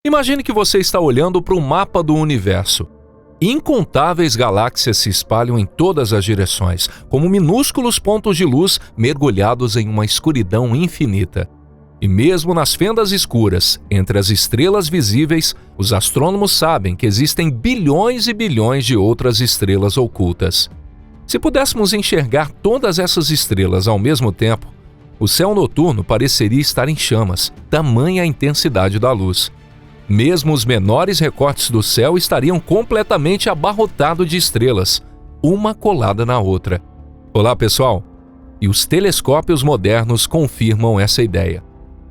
Imagine que você está olhando para o mapa do universo. Incontáveis galáxias se espalham em todas as direções, como minúsculos pontos de luz mergulhados em uma escuridão infinita. E mesmo nas fendas escuras, entre as estrelas visíveis, os astrônomos sabem que existem bilhões e bilhões de outras estrelas ocultas. Se pudéssemos enxergar todas essas estrelas ao mesmo tempo, o céu noturno pareceria estar em chamas, tamanha a intensidade da luz. Mesmo os menores recortes do céu estariam completamente abarrotados de estrelas, uma colada na outra. Olá, pessoal! E os telescópios modernos confirmam essa ideia.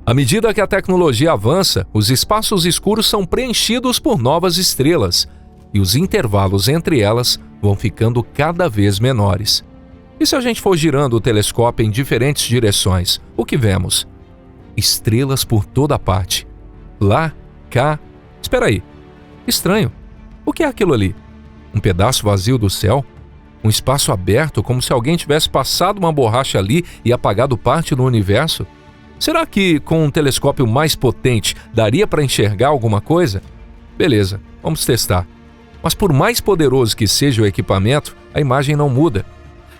À medida que a tecnologia avança, os espaços escuros são preenchidos por novas estrelas, e os intervalos entre elas vão ficando cada vez menores. E se a gente for girando o telescópio em diferentes direções, o que vemos? Estrelas por toda parte. Lá, cá... Espera aí. Estranho. O que é aquilo ali? Um pedaço vazio do céu? Um espaço aberto, como se alguém tivesse passado uma borracha ali e apagado parte do universo? Será que, com um telescópio mais potente, daria para enxergar alguma coisa? Beleza, vamos testar. Mas por mais poderoso que seja o equipamento, a imagem não muda.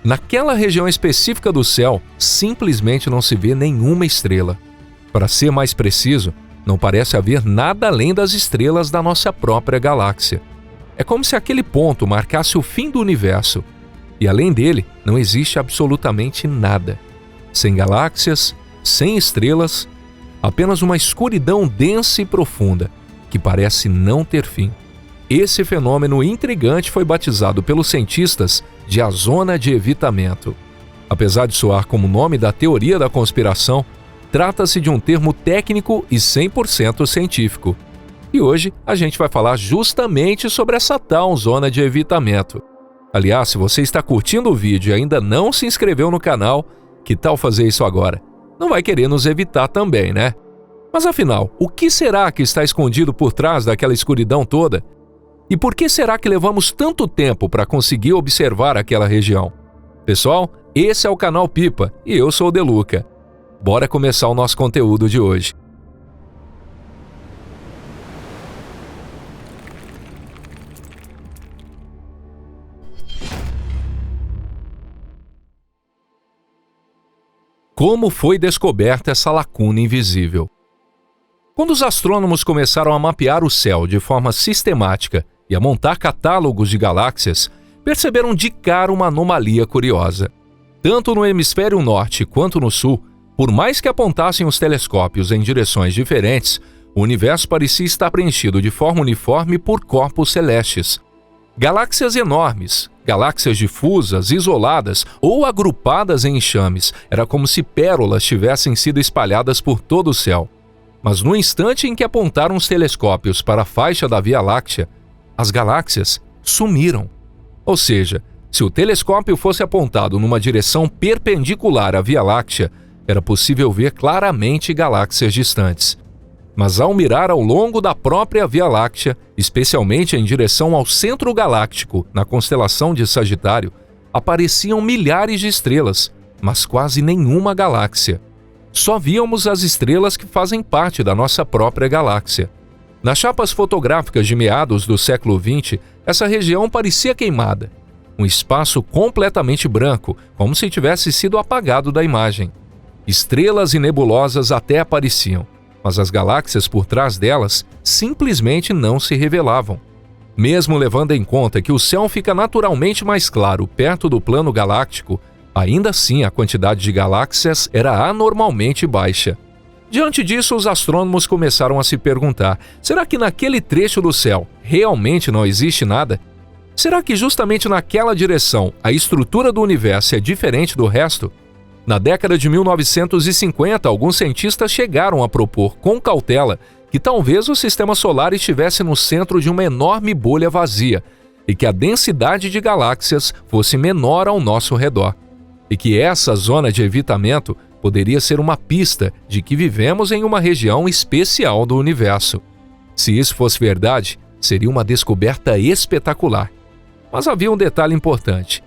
Naquela região específica do céu, simplesmente não se vê nenhuma estrela. Para ser mais preciso, não parece haver nada além das estrelas da nossa própria galáxia. É como se aquele ponto marcasse o fim do universo. E além dele, não existe absolutamente nada. Sem galáxias, sem estrelas, apenas uma escuridão densa e profunda, que parece não ter fim. Esse fenômeno intrigante foi batizado pelos cientistas de a zona de evitamento. Apesar de soar como o nome da teoria da conspiração, trata-se de um termo técnico e 100% científico. E hoje a gente vai falar justamente sobre essa tal zona de evitamento. Aliás, se você está curtindo o vídeo e ainda não se inscreveu no canal, que tal fazer isso agora? Não vai querer nos evitar também, né? Mas afinal, o que será que está escondido por trás daquela escuridão toda? E por que será que levamos tanto tempo para conseguir observar aquela região? Pessoal, esse é o canal Pipa e eu sou o Deluca. Bora começar o nosso conteúdo de hoje. Como foi descoberta essa lacuna invisível? Quando os astrônomos começaram a mapear o céu de forma sistemática e a montar catálogos de galáxias, perceberam de cara uma anomalia curiosa. Tanto no hemisfério norte quanto no sul, por mais que apontassem os telescópios em direções diferentes, o universo parecia estar preenchido de forma uniforme por corpos celestes. Galáxias enormes, galáxias difusas, isoladas ou agrupadas em enxames, era como se pérolas tivessem sido espalhadas por todo o céu. Mas no instante em que apontaram os telescópios para a faixa da Via Láctea, as galáxias sumiram. Ou seja, se o telescópio fosse apontado numa direção perpendicular à Via Láctea, era possível ver claramente galáxias distantes. Mas ao mirar ao longo da própria Via Láctea, especialmente em direção ao centro galáctico, na constelação de Sagitário, apareciam milhares de estrelas, mas quase nenhuma galáxia. Só víamos as estrelas que fazem parte da nossa própria galáxia. Nas chapas fotográficas de meados do século XX, essa região parecia queimada. Um espaço completamente branco, como se tivesse sido apagado da imagem. Estrelas e nebulosas até apareciam, mas as galáxias por trás delas simplesmente não se revelavam. Mesmo levando em conta que o céu fica naturalmente mais claro perto do plano galáctico, ainda assim a quantidade de galáxias era anormalmente baixa. Diante disso, os astrônomos começaram a se perguntar: será que naquele trecho do céu realmente não existe nada? Será que justamente naquela direção a estrutura do universo é diferente do resto? Na década de 1950, alguns cientistas chegaram a propor com cautela que talvez o sistema solar estivesse no centro de uma enorme bolha vazia e que a densidade de galáxias fosse menor ao nosso redor. E que essa zona de evitamento poderia ser uma pista de que vivemos em uma região especial do universo. Se isso fosse verdade, seria uma descoberta espetacular. Mas havia um detalhe importante.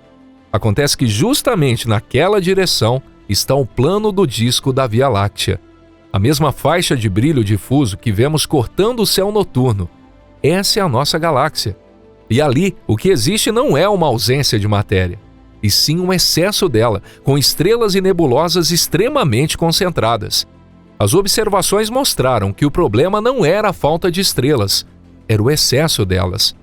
Acontece que justamente naquela direção está o plano do disco da Via Láctea. A mesma faixa de brilho difuso que vemos cortando o céu noturno. Essa é a nossa galáxia. E ali, o que existe não é uma ausência de matéria, e sim um excesso dela, com estrelas e nebulosas extremamente concentradas. As observações mostraram que o problema não era a falta de estrelas, era o excesso delas.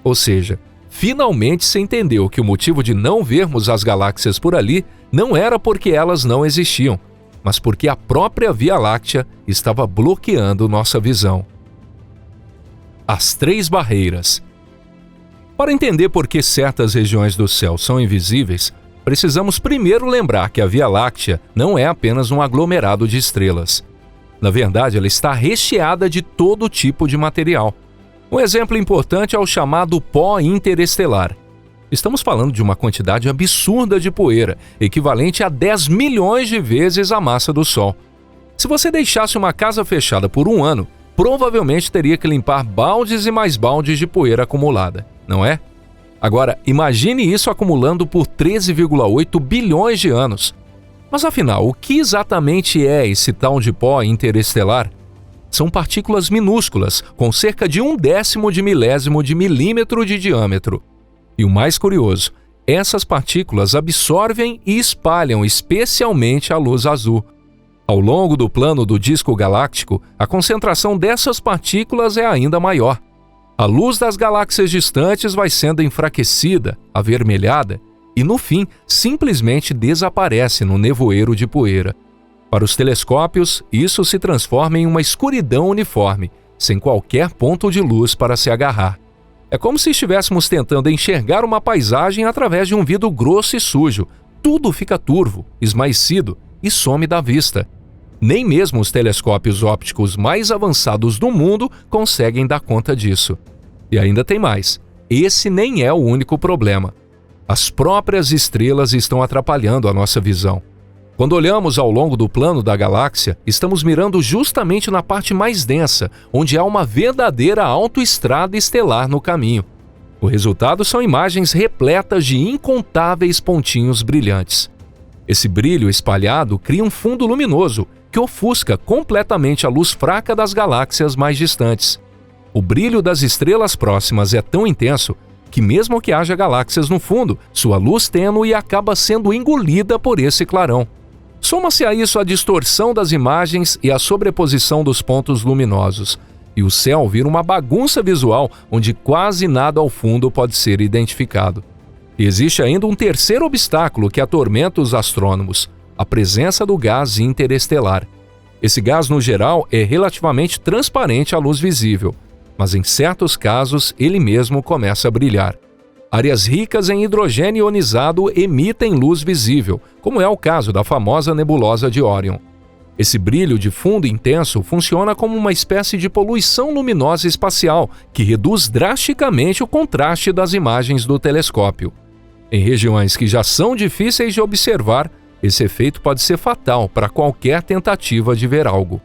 Ou seja, finalmente se entendeu que o motivo de não vermos as galáxias por ali não era porque elas não existiam, mas porque a própria Via Láctea estava bloqueando nossa visão. As 3 barreiras. Para entender por que certas regiões do céu são invisíveis, precisamos primeiro lembrar que a Via Láctea não é apenas um aglomerado de estrelas. Na verdade, ela está recheada de todo tipo de material. Um exemplo importante é o chamado pó interestelar. Estamos falando de uma quantidade absurda de poeira, equivalente a 10 milhões de vezes a massa do Sol. Se você deixasse uma casa fechada por um ano, provavelmente teria que limpar baldes e mais baldes de poeira acumulada, não é? Agora, imagine isso acumulando por 13,8 bilhões de anos. Mas afinal, o que exatamente é esse tal de pó interestelar? São partículas minúsculas, com cerca de 1/10 de milésimo de milímetro de diâmetro. E o mais curioso, essas partículas absorvem e espalham especialmente a luz azul. Ao longo do plano do disco galáctico, a concentração dessas partículas é ainda maior. A luz das galáxias distantes vai sendo enfraquecida, avermelhada, e no fim simplesmente desaparece no nevoeiro de poeira. Para os telescópios, isso se transforma em uma escuridão uniforme, sem qualquer ponto de luz para se agarrar. É como se estivéssemos tentando enxergar uma paisagem através de um vidro grosso e sujo. Tudo fica turvo, esmaecido e some da vista. Nem mesmo os telescópios ópticos mais avançados do mundo conseguem dar conta disso. E ainda tem mais. Esse nem é o único problema. As próprias estrelas estão atrapalhando a nossa visão. Quando olhamos ao longo do plano da galáxia, estamos mirando justamente na parte mais densa, onde há uma verdadeira autoestrada estelar no caminho. O resultado são imagens repletas de incontáveis pontinhos brilhantes. Esse brilho espalhado cria um fundo luminoso, que ofusca completamente a luz fraca das galáxias mais distantes. O brilho das estrelas próximas é tão intenso que, mesmo que haja galáxias no fundo, sua luz tênue acaba sendo engolida por esse clarão. Soma-se a isso a distorção das imagens e a sobreposição dos pontos luminosos, e o céu vira uma bagunça visual onde quase nada ao fundo pode ser identificado. E existe ainda um terceiro obstáculo que atormenta os astrônomos: a presença do gás interestelar. Esse gás, no geral, é relativamente transparente à luz visível, mas em certos casos ele mesmo começa a brilhar. Áreas ricas em hidrogênio ionizado emitem luz visível, como é o caso da famosa nebulosa de Órion. Esse brilho de fundo intenso funciona como uma espécie de poluição luminosa espacial que reduz drasticamente o contraste das imagens do telescópio. Em regiões que já são difíceis de observar, esse efeito pode ser fatal para qualquer tentativa de ver algo.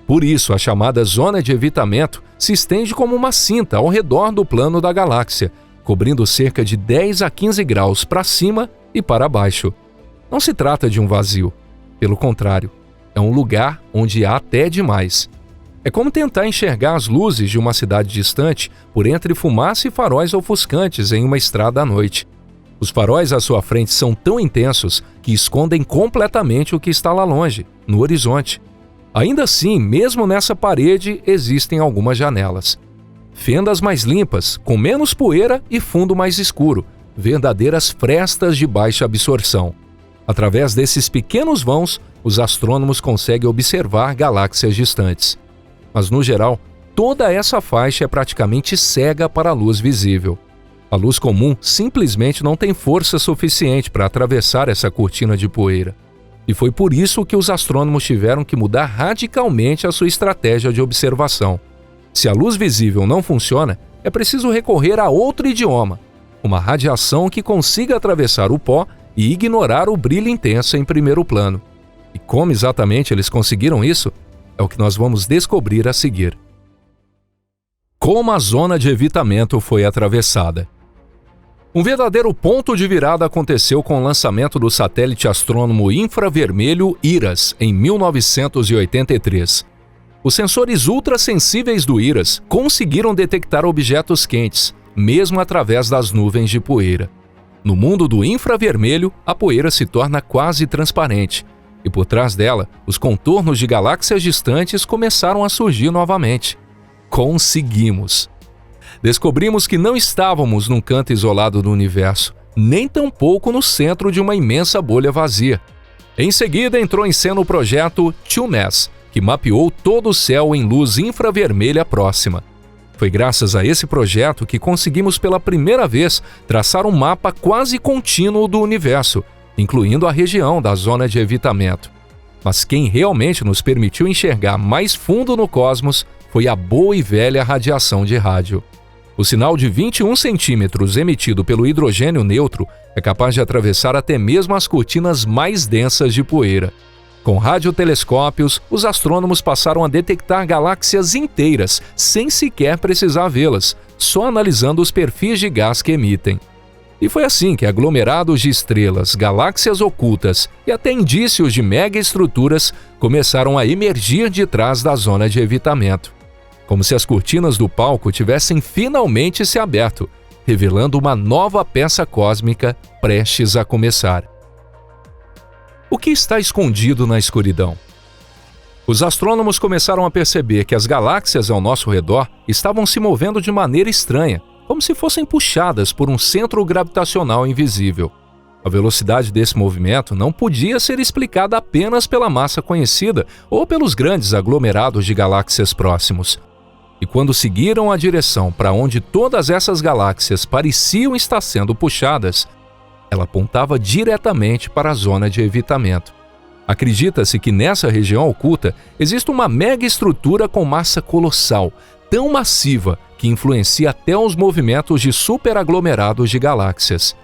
Por isso, a chamada zona de evitamento se estende como uma cinta ao redor do plano da galáxia, cobrindo cerca de 10 a 15 graus para cima e para baixo. Não se trata de um vazio. Pelo contrário, é um lugar onde há até demais. É como tentar enxergar as luzes de uma cidade distante por entre fumaça e faróis ofuscantes em uma estrada à noite. Os faróis à sua frente são tão intensos que escondem completamente o que está lá longe, no horizonte. Ainda assim, mesmo nessa parede, existem algumas janelas. Fendas mais limpas, com menos poeira e fundo mais escuro, verdadeiras frestas de baixa absorção. Através desses pequenos vãos, os astrônomos conseguem observar galáxias distantes. Mas, no geral, toda essa faixa é praticamente cega para a luz visível. A luz comum simplesmente não tem força suficiente para atravessar essa cortina de poeira. E foi por isso que os astrônomos tiveram que mudar radicalmente a sua estratégia de observação. Se a luz visível não funciona, é preciso recorrer a outro idioma, uma radiação que consiga atravessar o pó e ignorar o brilho intenso em primeiro plano. E como exatamente eles conseguiram isso? É o que nós vamos descobrir a seguir. Como a zona de evitamento foi atravessada. Um verdadeiro ponto de virada aconteceu com o lançamento do satélite astrônomo infravermelho IRAS em 1983. Os sensores ultrassensíveis do IRAS conseguiram detectar objetos quentes, mesmo através das nuvens de poeira. No mundo do infravermelho, a poeira se torna quase transparente, e por trás dela, os contornos de galáxias distantes começaram a surgir novamente. Conseguimos! Descobrimos que não estávamos num canto isolado do universo, nem tampouco no centro de uma imensa bolha vazia. Em seguida, entrou em cena o projeto TUMAS, que mapeou todo o céu em luz infravermelha próxima. Foi graças a esse projeto que conseguimos pela primeira vez traçar um mapa quase contínuo do universo, incluindo a região da zona de evitamento. Mas quem realmente nos permitiu enxergar mais fundo no cosmos foi a boa e velha radiação de rádio. O sinal de 21 centímetros emitido pelo hidrogênio neutro é capaz de atravessar até mesmo as cortinas mais densas de poeira. Com radiotelescópios, os astrônomos passaram a detectar galáxias inteiras sem sequer precisar vê-las, só analisando os perfis de gás que emitem. E foi assim que aglomerados de estrelas, galáxias ocultas e até indícios de megaestruturas começaram a emergir de trás da zona de evitamento. Como se as cortinas do palco tivessem finalmente se aberto, revelando uma nova peça cósmica prestes a começar. O que está escondido na escuridão? Os astrônomos começaram a perceber que as galáxias ao nosso redor estavam se movendo de maneira estranha, como se fossem puxadas por um centro gravitacional invisível. A velocidade desse movimento não podia ser explicada apenas pela massa conhecida ou pelos grandes aglomerados de galáxias próximos. E quando seguiram a direção para onde todas essas galáxias pareciam estar sendo puxadas, ela apontava diretamente para a zona de evitamento. Acredita-se que nessa região oculta existe uma megaestrutura com massa colossal, tão massiva que influencia até os movimentos de superaglomerados de galáxias.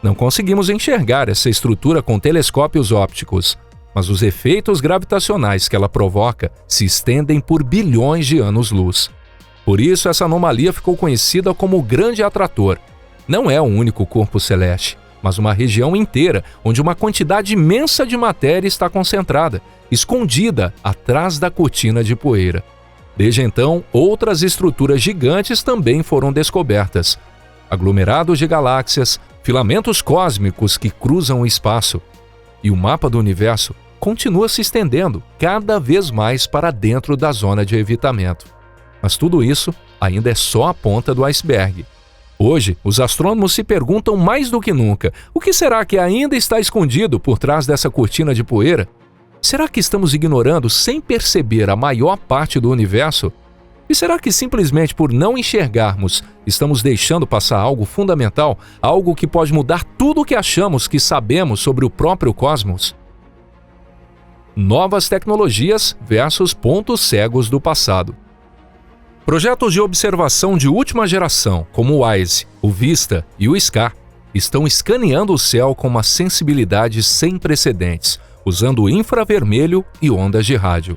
Não conseguimos enxergar essa estrutura com telescópios ópticos, mas os efeitos gravitacionais que ela provoca se estendem por bilhões de anos-luz. Por isso, essa anomalia ficou conhecida como o Grande Atrator. Não é um único corpo celeste, mas uma região inteira onde uma quantidade imensa de matéria está concentrada, escondida atrás da cortina de poeira. Desde então, outras estruturas gigantes também foram descobertas. Aglomerados de galáxias, filamentos cósmicos que cruzam o espaço. E o mapa do universo continua se estendendo cada vez mais para dentro da zona de evitamento. Mas tudo isso ainda é só a ponta do iceberg. Hoje, os astrônomos se perguntam mais do que nunca: o que será que ainda está escondido por trás dessa cortina de poeira? Será que estamos ignorando sem perceber a maior parte do universo? E será que simplesmente por não enxergarmos, estamos deixando passar algo fundamental, algo que pode mudar tudo o que achamos que sabemos sobre o próprio cosmos? Novas tecnologias versus pontos cegos do passado. Projetos de observação de última geração, como o WISE, o VISTA e o SCAR, estão escaneando o céu com uma sensibilidade sem precedentes, usando infravermelho e ondas de rádio.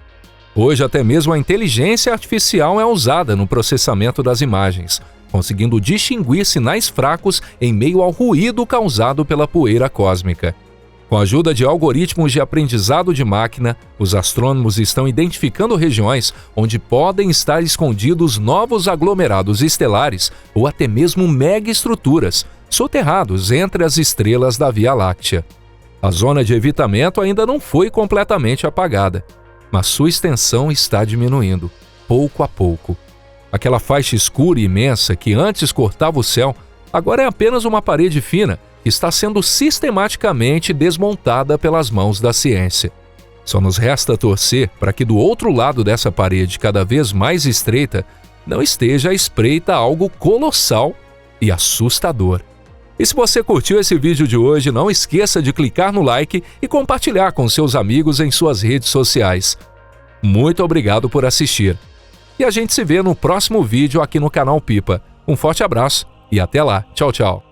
Hoje, até mesmo a inteligência artificial é usada no processamento das imagens, conseguindo distinguir sinais fracos em meio ao ruído causado pela poeira cósmica. Com a ajuda de algoritmos de aprendizado de máquina, os astrônomos estão identificando regiões onde podem estar escondidos novos aglomerados estelares ou até mesmo megaestruturas, soterrados entre as estrelas da Via Láctea. A zona de evitamento ainda não foi completamente apagada, mas sua extensão está diminuindo, pouco a pouco. Aquela faixa escura e imensa que antes cortava o céu, agora é apenas uma parede fina, que está sendo sistematicamente desmontada pelas mãos da ciência. Só nos resta torcer para que do outro lado dessa parede cada vez mais estreita não esteja à espreita algo colossal e assustador. E se você curtiu esse vídeo de hoje, não esqueça de clicar no like e compartilhar com seus amigos em suas redes sociais. Muito obrigado por assistir. E a gente se vê no próximo vídeo aqui no canal Pipa. Um forte abraço e até lá. Tchau, tchau.